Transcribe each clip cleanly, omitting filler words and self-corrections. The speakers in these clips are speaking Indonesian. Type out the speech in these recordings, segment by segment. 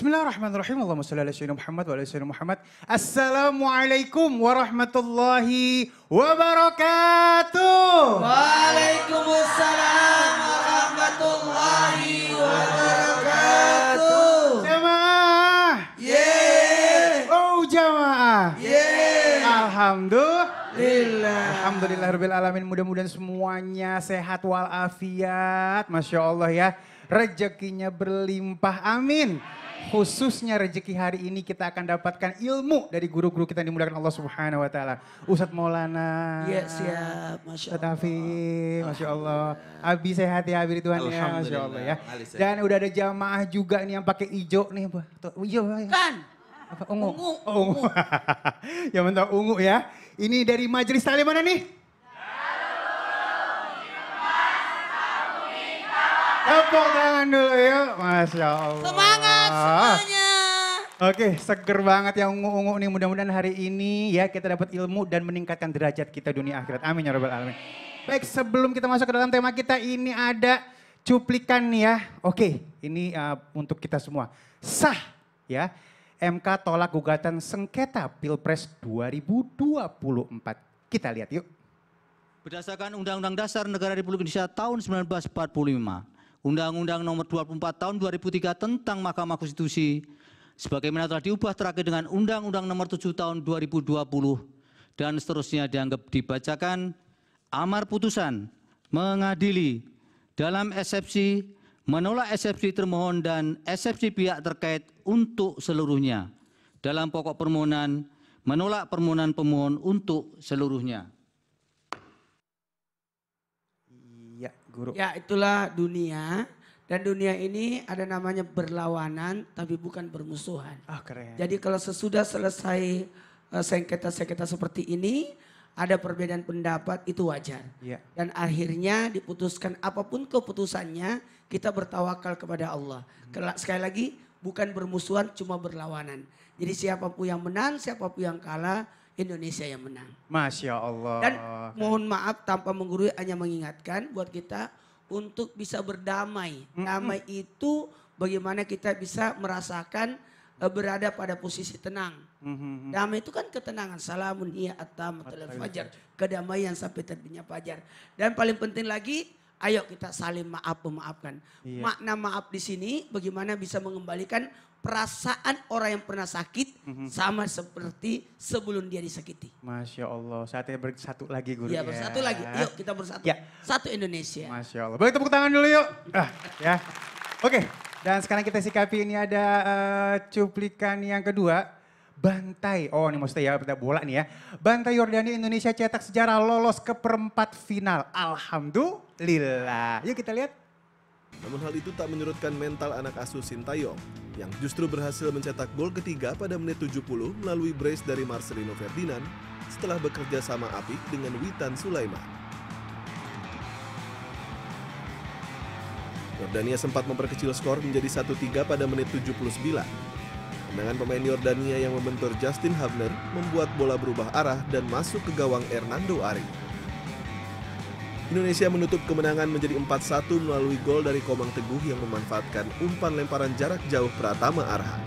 Bismillahirrahmanirrahim. Allahumma shalli ala sayyidina Muhammad wa ala sayyidina Muhammad. Assalamualaikum warahmatullahi wabarakatuh. Waalaikumsalam warahmatullahi wabarakatuh. Jamaah. Yeay. Oh jamaah. Yeay. Alhamdulillah. Alhamdulillahirabbil alamin. Mudah-mudahan semuanya sehat walafiat. Masya Allah ya. Rezekinya berlimpah. Amin. Khususnya rezeki hari ini kita akan dapatkan ilmu dari guru-guru kita yang dimuliakan Allah Subhanahu wa taala. Ustadz Maulana. Iya siap, Masya Ustadz Allah. Hafiz, Masya Allah. Abi sehat ya, Abi Ridwan ya, Masya Allah ya. Dan udah ada jamaah juga nih yang pakai hijau nih. Hijau ya. Kan? Apa, ungu? Ungu. Oh, ungu. Yang mentok ungu ya. Ini dari majelis taklim mana nih? Tepuk tangan dulu yuk. Masya Allah. Semangat semuanya. Oke, seger banget yang ungu-ungu nih. Mudah-mudahan hari ini ya kita dapat ilmu dan meningkatkan derajat kita dunia akhirat. Amin ya rabbal alamin. Baik, sebelum kita masuk ke dalam tema kita, ini ada cuplikan nih ya. Oke, ini untuk kita semua. Sah ya, MK tolak gugatan sengketa Pilpres 2024. Kita lihat yuk. Berdasarkan Undang-Undang Dasar Negara Republik Indonesia tahun 1945, Undang-Undang Nomor 24 Tahun 2003 tentang Mahkamah Konstitusi, sebagaimana telah diubah terakhir dengan Undang-Undang Nomor 7 Tahun 2020 dan seterusnya dianggap dibacakan, amar putusan mengadili dalam eksepsi, menolak eksepsi termohon dan eksepsi pihak terkait untuk seluruhnya. Dalam pokok permohonan, menolak permohonan pemohon untuk seluruhnya. Ya, guru. Ya itulah dunia. Dan dunia ini ada namanya berlawanan tapi bukan bermusuhan. Ah, keren. Jadi kalau sesudah selesai sengketa-sengketa seperti ini, ada perbedaan pendapat itu wajar. Iya. Dan akhirnya diputuskan apapun keputusannya, kita bertawakal kepada Allah. Sekali lagi bukan bermusuhan, cuma berlawanan. Jadi siapapun yang menang, siapapun yang kalah, Indonesia yang menang. Masya Allah. Dan mohon maaf tanpa menggurui, hanya mengingatkan buat kita untuk bisa berdamai. Damai itu bagaimana kita bisa merasakan berada pada posisi tenang. Damai itu kan ketenangan. Salamun hiya at-tamatul fajar. Kedamaian sampai terbitnya fajar. Dan paling penting lagi, ayo kita saling maaf memaafkan. Iya. Makna maaf di sini bagaimana bisa mengembalikan perasaan orang yang pernah sakit sama seperti sebelum dia disakiti. Masya Allah. Saatnya bersatu lagi guru. Iya bersatu lagi. Yuk kita bersatu. Ya. Satu Indonesia. Masya Allah. Boleh tepuk tangan dulu yuk. Ya. Oke. Dan sekarang kita sikapi ini ada cuplikan yang kedua. Bantai. Oh ini maksudnya ya bola nih ya. Bantai Yordania Indonesia cetak sejarah lolos ke perempat final. Alhamdulillah. Yuk kita lihat. Namun hal itu tak menyurutkan mental anak asuh Sintayong yang justru berhasil mencetak gol ketiga pada menit 70 melalui brace dari Marcelino Ferdinand setelah bekerja sama apik dengan Witan Sulaiman. Yordania sempat memperkecil skor menjadi 1-3 pada menit 79. Tendangan pemain Yordania yang membentur Justin Hubner membuat bola berubah arah dan masuk ke gawang Hernando Ari. Indonesia menutup kemenangan menjadi 4-1 melalui gol dari Komang Teguh yang memanfaatkan umpan lemparan jarak jauh Pratama Arhan.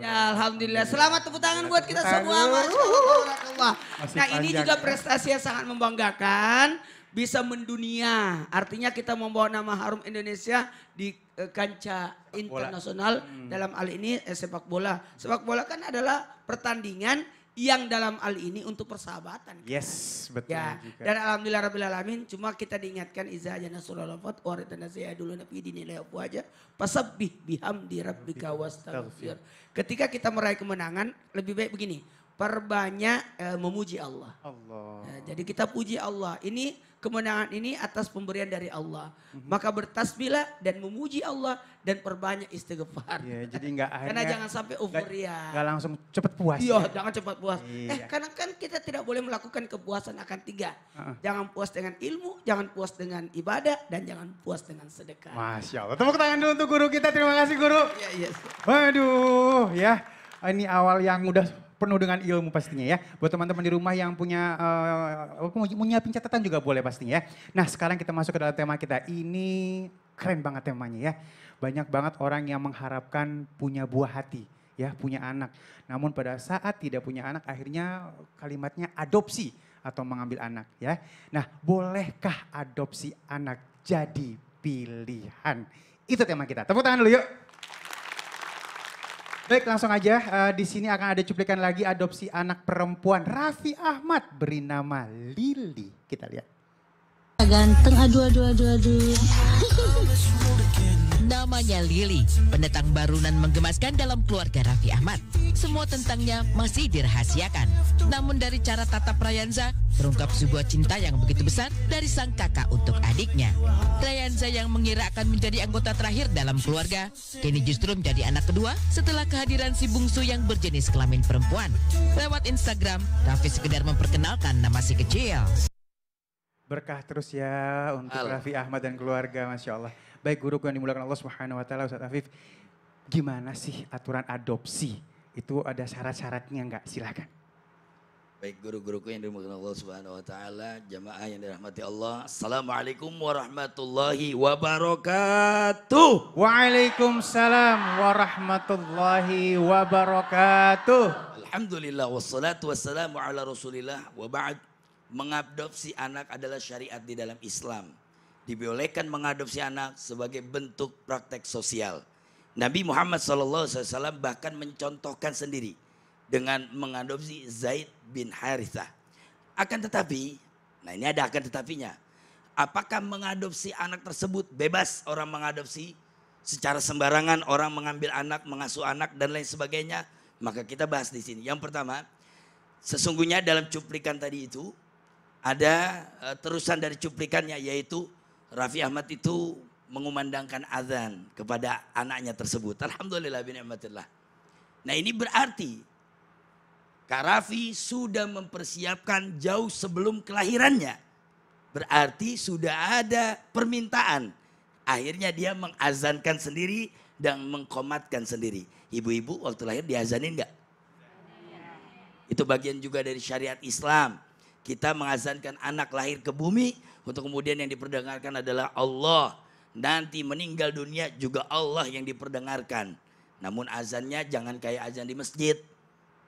Ya Alhamdulillah. Selamat tepuk tangan buat kita Tepuk semua. tangan. Masya Allah. Masih Nah ini panjang. juga prestasi yang sangat membanggakan. Bisa mendunia. Artinya kita membawa nama harum Indonesia di kancah internasional. Dalam hal ini sepak bola. Sepak bola kan adalah pertandingan yang dalam hal ini untuk persahabatan. Yes, betul Ya, juga. dan alhamdulillah rabbil alamin, cuma kita diingatkan iza aja nasrullah fat waritana saya dulu nabi dinilai apa aja fasabbih bihamdi rabbika wastaghfir. Ketika kita meraih kemenangan, lebih baik begini, perbanyak memuji Allah. Allah. Nah, jadi kita puji Allah. Ini kemenangan ini atas pemberian dari Allah. Maka bertasbihlah dan memuji Allah dan perbanyak istighfar. Ya, jadi enggak Karena jangan sampai euforia. Enggak langsung cepet puas. Iya, ya. jangan cepat puas. Iya. Karena kan kita tidak boleh melakukan kepuasan akan tiga. Jangan puas dengan ilmu, jangan puas dengan ibadah, dan jangan puas dengan sedekah. Masya Allah. Tepuk tangan dulu untuk guru kita. Terima kasih guru. Ya, yes. Waduh ya. Ini awal yang udah penuh dengan ilmu pastinya ya. Buat teman-teman di rumah yang punya mau nyiapin catatan juga boleh pastinya ya. Nah sekarang kita masuk ke dalam tema kita. Ini keren banget temanya ya. Banyak banget orang yang mengharapkan punya buah hati, ya punya anak. Namun pada saat tidak punya anak akhirnya kalimatnya adopsi atau mengambil anak ya. Nah, bolehkah adopsi anak jadi pilihan? Itu tema kita. Tepuk tangan dulu yuk. Baik, langsung aja. Di sini akan ada cuplikan lagi adopsi anak perempuan Raffi Ahmad beri nama Lili. Kita lihat. Ganteng, aduh. Namanya Lili, pendatang barunan menggemaskan dalam keluarga Raffi Ahmad. Semua tentangnya masih dirahasiakan. Namun dari cara tatap Rayanza, terungkap sebuah cinta yang begitu besar dari sang kakak untuk adiknya. Rayanza yang mengira akan menjadi anggota terakhir dalam keluarga, kini justru menjadi anak kedua setelah kehadiran si bungsu yang berjenis kelamin perempuan. Lewat Instagram, Raffi sekedar memperkenalkan nama si kecil. Berkah terus ya untuk Raffi Ahmad dan keluarga, Masya Allah. Baik guruku yang dimuliakan Allah Subhanahu Wa Taala, Ustadz Afif, gimana sih aturan adopsi? Itu ada syarat-syaratnya nggak? Silakan. Baik guru-guruku yang dimuliakan Allah Subhanahu Wa Taala, jamaah yang dirahmati Allah. Assalamualaikum warahmatullahi wabarakatuh. Waalaikumsalam warahmatullahi wabarakatuh. Alhamdulillah wassalatu wassalamu ala Rasulillah wa ba'd. Mengadopsi anak adalah syariat di dalam Islam. Dibolehkan mengadopsi anak sebagai bentuk praktek sosial. Nabi Muhammad SAW bahkan mencontohkan sendiri dengan mengadopsi Zaid bin Harithah. Akan tetapi, nah ini ada akan tetapinya. Apakah mengadopsi anak tersebut bebas orang mengadopsi secara sembarangan, orang mengambil anak, mengasuh anak dan lain sebagainya? Maka kita bahas di sini. Yang pertama, sesungguhnya dalam cuplikan tadi itu ada terusan dari cuplikannya, yaitu Raffi Ahmad itu mengumandangkan azan kepada anaknya tersebut. Alhamdulillah bin ni'matillah. Nah ini berarti Kak Raffi sudah mempersiapkan jauh sebelum kelahirannya. Berarti sudah ada permintaan. Akhirnya dia mengazankan sendiri dan mengkomatkan sendiri. Ibu-ibu waktu lahir diazanin enggak? Itu bagian juga dari syariat Islam. Kita mengazankan anak lahir ke bumi untuk kemudian yang diperdengarkan adalah Allah. Nanti meninggal dunia juga Allah yang diperdengarkan. Namun azannya jangan kayak azan di masjid.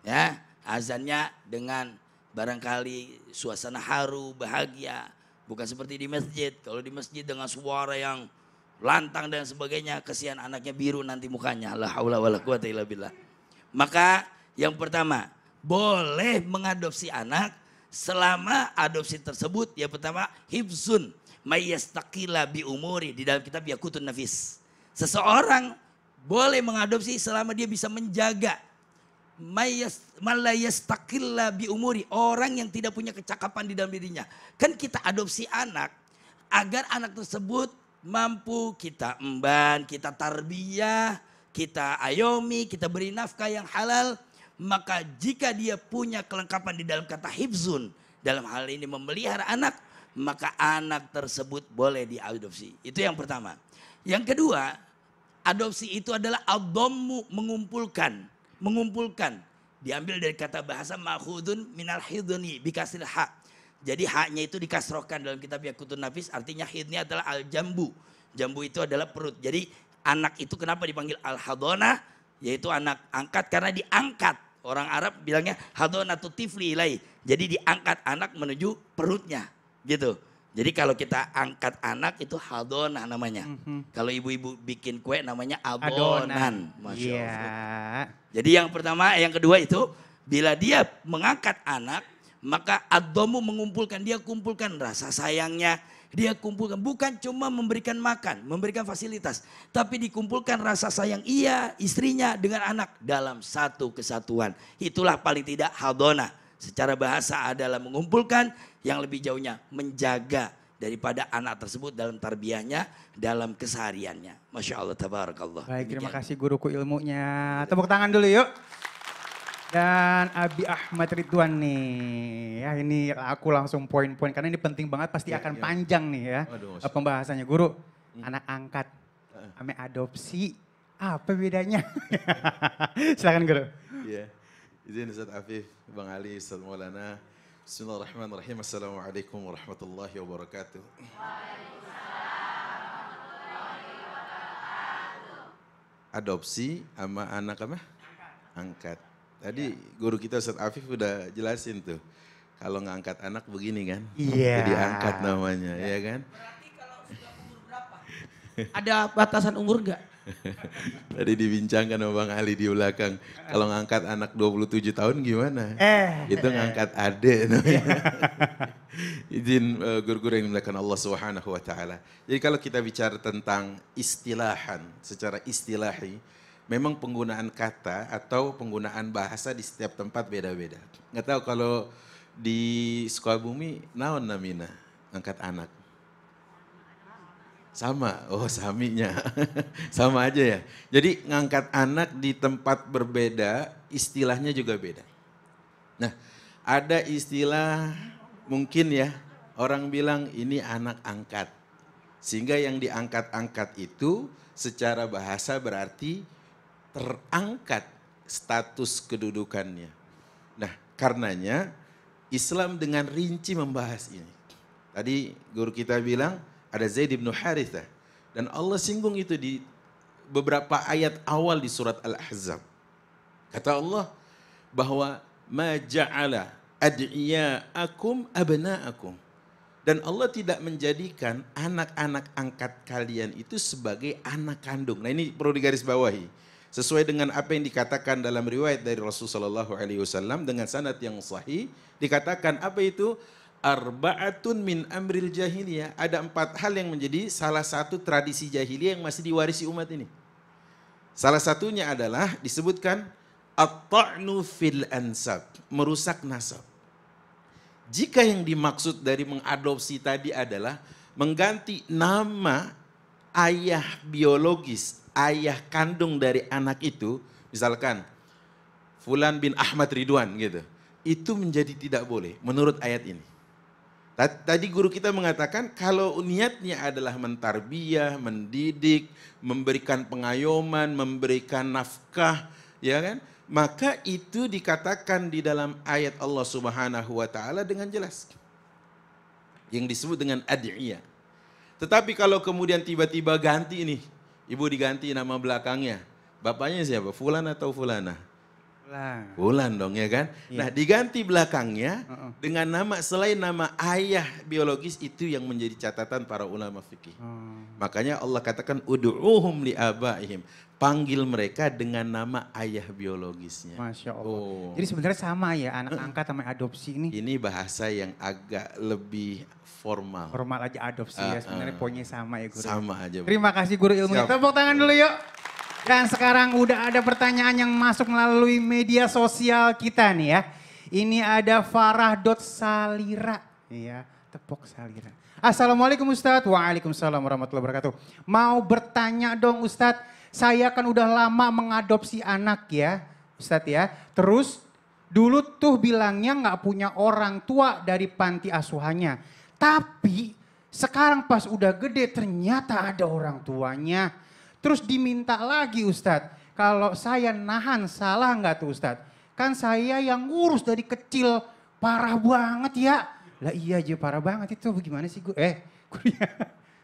Ya, azannya dengan barangkali suasana haru, bahagia. Bukan seperti di masjid. Kalau di masjid dengan suara yang lantang dan sebagainya, kesian anaknya biru nanti mukanya. La haula wala quwata illa billah. Maka yang pertama, boleh mengadopsi anak selama adopsi tersebut yang pertama hifzun mayyastaqila bi umuri, di dalam kitab Yaqutun Nafis. Seseorang boleh mengadopsi selama dia bisa menjaga mayyastaqila bi umuri, orang yang tidak punya kecakapan di dalam dirinya. Kan kita adopsi anak agar anak tersebut mampu kita emban, kita tarbiyah, kita ayomi, kita beri nafkah yang halal. Maka jika dia punya kelengkapan di dalam kata hifzun, dalam hal ini memelihara anak, maka anak tersebut boleh diadopsi. Itu yang pertama. Yang kedua, adopsi itu adalah ad-dhammu, mengumpulkan. Diambil dari kata bahasa ma'khudun minal hidni bikasril ha. Jadi haknya itu dikasrohkan dalam kitab Yaqutun Nafis, artinya hidni adalah al-jambu. Jambu itu adalah perut. Jadi anak itu kenapa dipanggil al-hadonah? Yaitu anak angkat karena diangkat. Orang Arab bilangnya hadonatu tifli ilai. Jadi diangkat anak menuju perutnya gitu. Jadi kalau kita angkat anak itu hadonah namanya. Kalau ibu-ibu bikin kue namanya adonan. Masya Allah. Jadi yang pertama, yang kedua itu bila dia mengangkat anak, maka ad-dhammu mengumpulkan, dia kumpulkan rasa sayangnya. Dia kumpulkan bukan cuma memberikan makan, memberikan fasilitas, tapi dikumpulkan rasa sayang ia, istrinya dengan anak dalam satu kesatuan. Itulah paling tidak hadonah. Secara bahasa adalah mengumpulkan, yang lebih jauhnya menjaga daripada anak tersebut dalam tarbiyahnya, dalam kesehariannya. Masya Allah, tabarakallah. Baik, terima kasih guruku ilmunya. Tepuk tangan dulu yuk. Dan Abi Ahmad Ridwan nih, ya ini aku langsung poin-poin karena ini penting banget, pasti akan panjang nih ya pembahasannya. Guru, anak angkat, ame adopsi, apa bedanya? Silakan guru. Iya, izin Ustaz Afif, Bang Ali, Ustaz Maulana. Bismillahirrahmanirrahim. Assalamualaikum warahmatullahi wabarakatuh. adopsi sama anak apa? Angkat. Tadi guru kita Ustaz Afif udah jelasin tuh. Kalau ngangkat anak begini kan. Iya. Jadi angkat namanya, ya kan? Berarti kalau sudah umur berapa? Ada batasan umur nggak? Tadi dibincangkan sama Bang Ali di belakang. Kalau ngangkat anak 27 tahun gimana? Itu ngangkat ade namanya. Izin guru-guru yang dimuliakan Allah Subhanahu wa taala. Jadi kalau kita bicara tentang istilahan, secara istilahi, memang penggunaan kata atau penggunaan bahasa di setiap tempat beda-beda. Nggak tahu kalau di Sukabumi naon namina angkat anak. Sama, oh saminya, sama aja ya. Jadi ngangkat anak di tempat berbeda, istilahnya juga beda. Nah, ada istilah mungkin ya, orang bilang ini anak angkat. Sehingga yang diangkat-angkat itu secara bahasa berarti terangkat status kedudukannya. Nah, karenanya Islam dengan rinci membahas ini. Tadi guru kita bilang ada Zaid bin Harithah. Dan Allah singgung itu di beberapa ayat awal di surat Al-Ahzab. Kata Allah bahwa ma ja'ala ad'iya'akum abna'akum. Dan Allah tidak menjadikan anak-anak angkat kalian itu sebagai anak kandung. Nah ini perlu digarisbawahi. Sesuai dengan apa yang dikatakan dalam riwayat dari Rasulullah SAW dengan sanad yang sahih. Dikatakan apa itu? Arba'atun min amril jahiliyah. Ada 4 hal yang menjadi salah satu tradisi jahiliyah yang masih diwarisi umat ini. Salah satunya adalah disebutkan at-ta'nu fil ansab. Merusak nasab. Jika yang dimaksud dari mengadopsi tadi adalah mengganti nama ayah biologis, ayah kandung dari anak itu, misalkan Fulan bin Ahmad Ridwan gitu, itu menjadi tidak boleh menurut ayat ini. Tadi guru kita mengatakan kalau niatnya adalah mentarbiyah, mendidik, memberikan pengayoman, memberikan nafkah, ya kan? Maka itu dikatakan di dalam ayat Allah Subhanahu wa taala dengan jelas. Yang disebut dengan ad'iyah. Tetapi kalau kemudian tiba-tiba ganti ini, ibu diganti nama belakangnya. Bapaknya siapa? Fulan atau Fulana? Fulan dong ya kan? Iya. Nah diganti belakangnya dengan nama selain nama ayah biologis itu yang menjadi catatan para ulama fikih. Makanya Allah katakan ud'uhum li abaihim. Panggil mereka dengan nama ayah biologisnya. Masya Allah. Jadi sebenarnya sama ya anak angkat sama adopsi ini. Ini bahasa yang agak lebih formal. Formal aja adopsi ya sebenarnya poinnya sama ya guru. Sama aja. Terima kasih guru ilmunya. Tepuk tangan dulu yuk. Dan sekarang udah ada pertanyaan yang masuk melalui media sosial kita nih ya. Ini ada Farah.Salira. Ya, tepuk Salira. Assalamualaikum Ustadz. Waalaikumsalam warahmatullahi wabarakatuh. Mau bertanya dong Ustadz. Saya kan udah lama mengadopsi anak ya Ustadz ya. Terus dulu tuh bilangnya gak punya orang tua dari panti asuhannya. Tapi sekarang pas udah gede ternyata ada orang tuanya. Terus diminta lagi Ustadz, kalau saya nahan salah nggak tuh Ustadz? Kan saya yang ngurus dari kecil, parah banget ya. Lah iya aja parah banget itu bagaimana sih gue?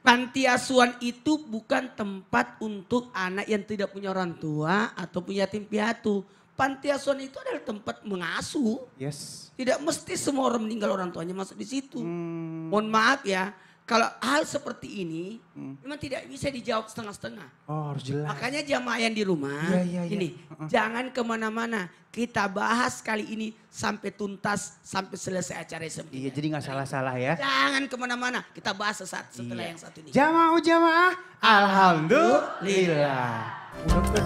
Panti asuhan itu bukan tempat untuk anak yang tidak punya orang tua atau punya yatim piatu. Panti asuhan itu adalah tempat mengasuh. Yes. Tidak mesti semua orang meninggal orang tuanya masuk di situ. Mohon maaf ya. Kalau hal seperti ini memang tidak bisa dijawab setengah-setengah. Oh harus jelas. Makanya jamaah yang di rumah ini jangan kemana-mana. Kita bahas kali ini sampai tuntas, sampai selesai acara semua. Iya jadi gak salah-salah ya. Jangan kemana-mana, kita bahas setelah yang satu ini. Jamaah, alhamdulillah. Udah